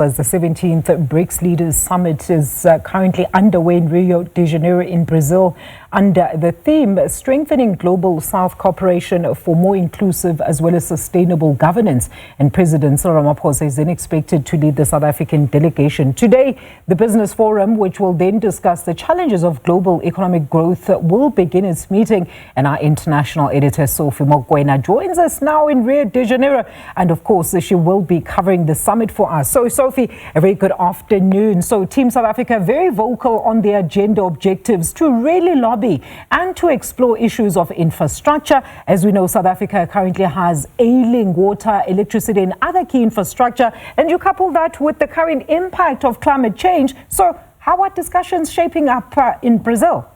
As the 17th BRICS Leaders Summit is currently underway in Rio De Janeiro in Brazil under the theme Strengthening Global South Cooperation for More Inclusive as well as Sustainable Governance. And President Cyril Ramaphosa is then expected to lead the South African delegation. Today, the Business Forum, which will then discuss the challenges of global economic growth, will begin its meeting. And our international editor, Sophie, Mokoena, joins us now in Rio De Janeiro. And of course, she will be covering the summit for us. So, Sophie, a very good afternoon. So Team South Africa very vocal on their agenda objectives to really lobby and to explore issues of infrastructure. As we know, South Africa currently has ailing water, electricity and other key infrastructure. And you couple that with the current impact of climate change. So how are discussions shaping up in Brazil?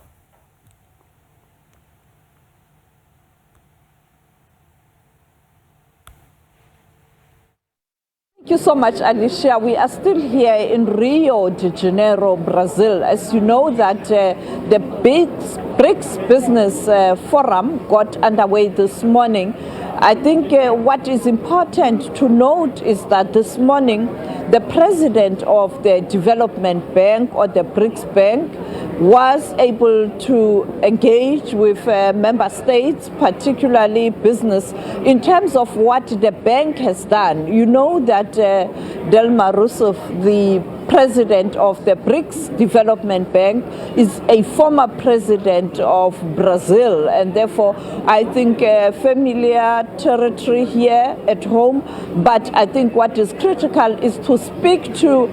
Thank you so much, Alicia. We are still here in Rio De Janeiro, Brazil. As you know that the BRICS Business Forum got underway this morning. I think what is important to note is that this morning the president of the Development Bank or the BRICS Bank was able to engage with member states, particularly business, in terms of what the bank has done. You know that Dilma Rousseff, the president of the BRICS Development Bank, is a former president of Brazil, and therefore I think familiar territory here at home. But I think what is critical is to speak to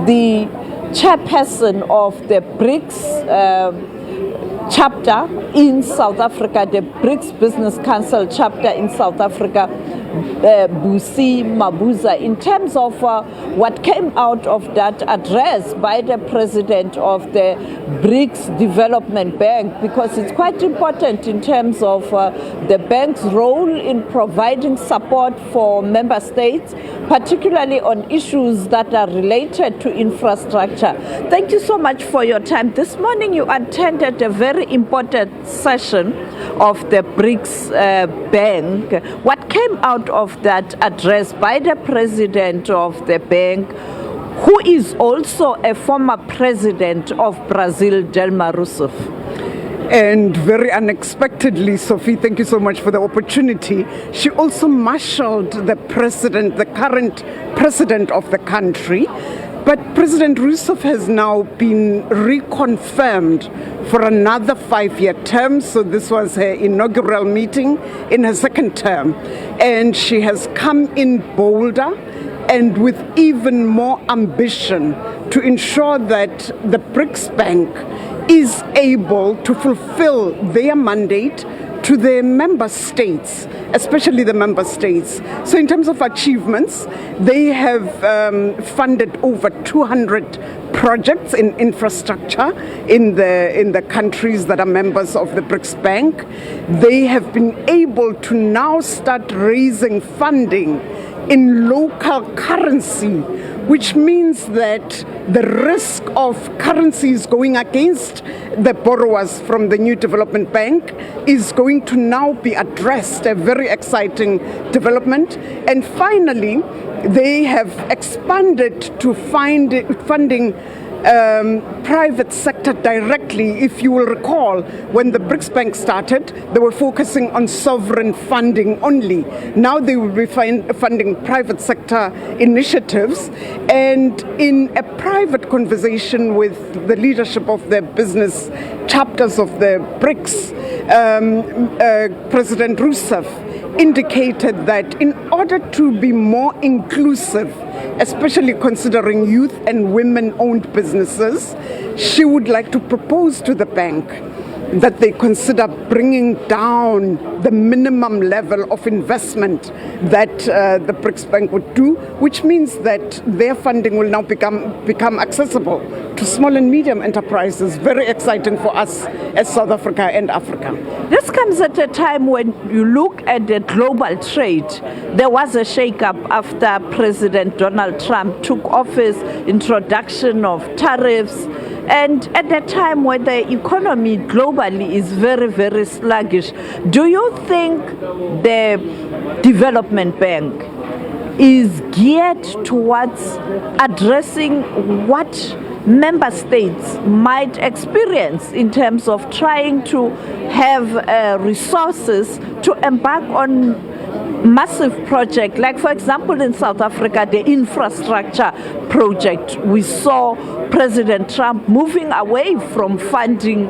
the chairperson of the BRICS chapter in South Africa, the BRICS Business Council chapter in South Africa, Busisiwe Mabuza, in terms of what came out of that address by the president of the BRICS Development Bank, because it's quite important in terms of the bank's role in providing support for member states, particularly on issues that are related to infrastructure. Thank you so much for your time. This morning you attended a very important session of the BRICS Bank. What came out of that address by the president of the bank, who is also a former president of Brazil, Dilma Rousseff? And very unexpectedly, Sophie, thank you so much for the opportunity. She also marshaled the president, the current president of the country. But President Rousseff has now been reconfirmed for another 5-year term. So this was her inaugural meeting in her second term. And she has come in bolder and with even more ambition to ensure that the BRICS Bank is able to fulfill their mandate to the member states, especially the member states. So in terms of achievements, they have funded over 200 projects in infrastructure in the countries that are members of the BRICS Bank. They have been able to now start raising funding in local currency, which means that the risk of currencies going against the borrowers from the new development bank is going to now be addressed, a very exciting development. And finally, they have expanded to funding private sector directly. If you will recall, when the BRICS Bank started, they were focusing on sovereign funding only. Now they will be funding private sector initiatives. And in a private conversation with the leadership of the business chapters of the BRICS, President Rousseff indicated that in order to be more inclusive, especially considering youth and women-owned businesses, she would like to propose to the bank that they consider bringing down the minimum level of investment that the BRICS Bank would do, which means that their funding will now become accessible to small and medium enterprises. Very exciting for us as South Africa and Africa. This comes at a time when you look at the global trade. There was a shake-up after President Donald Trump took office, introduction of tariffs, and at a time where the economy globally is very, very sluggish. Do you think the Development Bank is geared towards addressing what member states might experience in terms of trying to have resources to embark on massive project, like for example in South Africa, the infrastructure project. We saw President Trump moving away from funding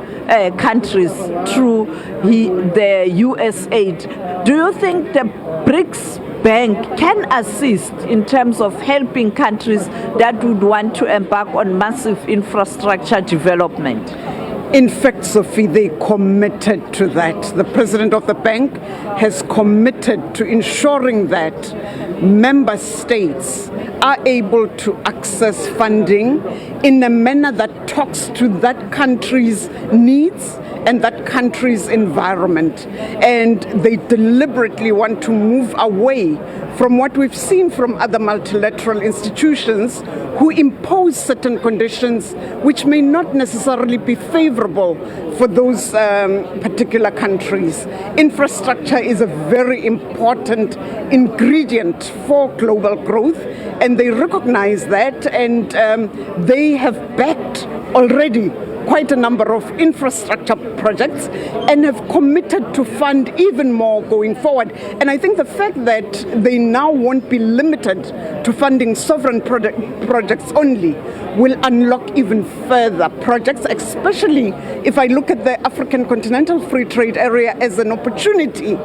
countries through the US aid. Do you think the BRICS Bank can assist in terms of helping countries that would want to embark on massive infrastructure development? In fact, Sophie, they committed to that. The president of the bank has committed to ensuring that member states are able to access funding in a manner that talks to that country's needs and that country's environment. And they deliberately want to move away from what we've seen from other multilateral institutions who impose certain conditions which may not necessarily be favorable for those particular countries. Infrastructure is a very important ingredient for global growth, and they recognize that, and they have backed already quite a number of infrastructure projects and have committed to fund even more going forward. And I think the fact that they now won't be limited to funding sovereign projects only will unlock even further projects, especially if I look at the African Continental Free Trade Area as an opportunity.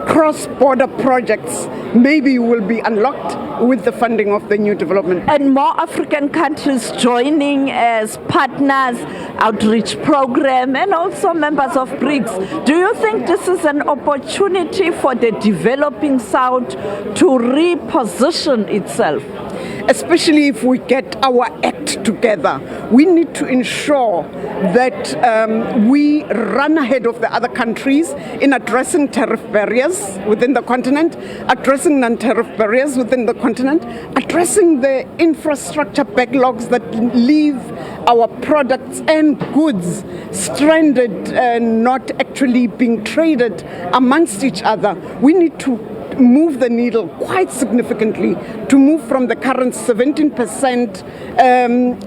Cross-border projects maybe will be unlocked with the funding of the new development. And more African countries joining as partners, outreach program, and also members of BRICS. Do you think this is an opportunity for the developing South to reposition itself? Especially if we get our act together, we need to ensure that we run ahead of the other countries in addressing tariff barriers within the continent, addressing non-tariff barriers within the continent, addressing the infrastructure backlogs that leave our products and goods stranded and not actually being traded amongst each other. We need to move the needle quite significantly to move from the current 17%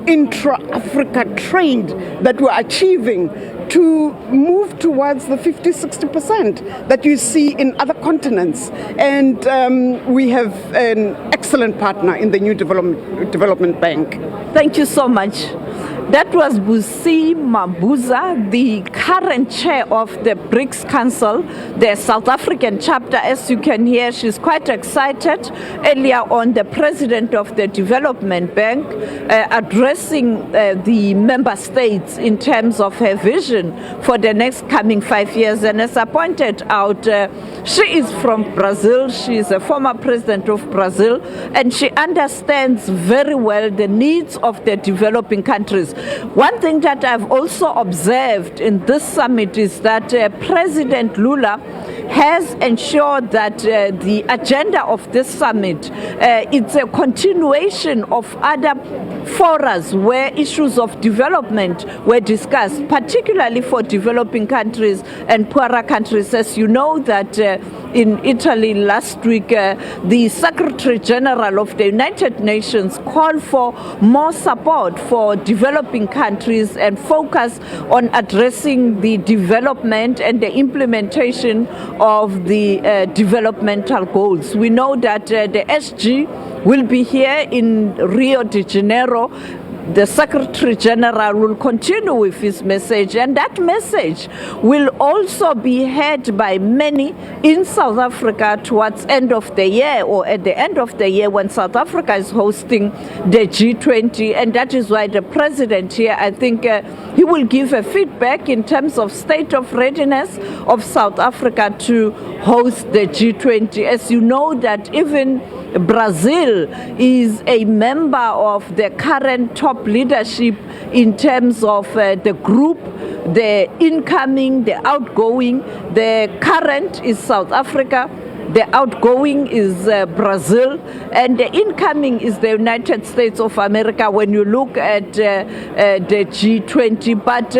intra-Africa trade that we're achieving to move towards the 50-60% that you see in other continents. And we have an excellent partner in the new development bank. Thank you so much. That was Busisiwe Mabuza, the current chair of the BRICS Council, the South African chapter. As you can hear, she's quite excited. Earlier on, the president of the Development Bank addressing the member states in terms of her vision for the next coming 5 years. And as I pointed out, she is from Brazil. She is a former president of Brazil, and she understands very well the needs of the developing countries. One thing that I've also observed in this summit is that President Lula has ensured that the agenda of this summit it's a continuation of other forums where issues of development were discussed, particularly for developing countries and poorer countries. As you know that in Italy last week, the Secretary General of the United Nations called for more support for developing countries and focus on addressing the development and the implementation of the developmental goals. We know that the SG will be here in Rio de Janeiro. The Secretary General will continue with his message, and that message will also be heard by many in South Africa towards end of the year, or at the end of the year when South Africa is hosting the G20. And that is why the president here, I think he will give a feedback in terms of state of readiness of South Africa to host the G20. As you know that even Brazil is a member of the current top leadership in terms of the group, the incoming, the outgoing. The current is South Africa, the outgoing is Brazil, and the incoming is the United States of America when you look at the G20. But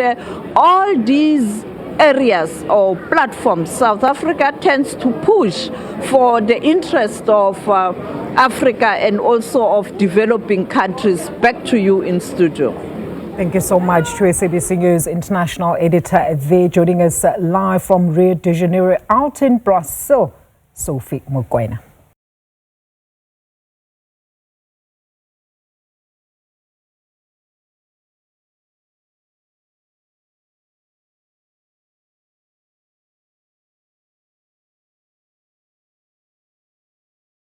all these areas or platforms, South Africa tends to push for the interest of Africa and also of developing countries. Back to you in studio. Thank you so much to SABC News international editor there, joining us live from Rio de Janeiro out in Brazil, Sophie Mokoena.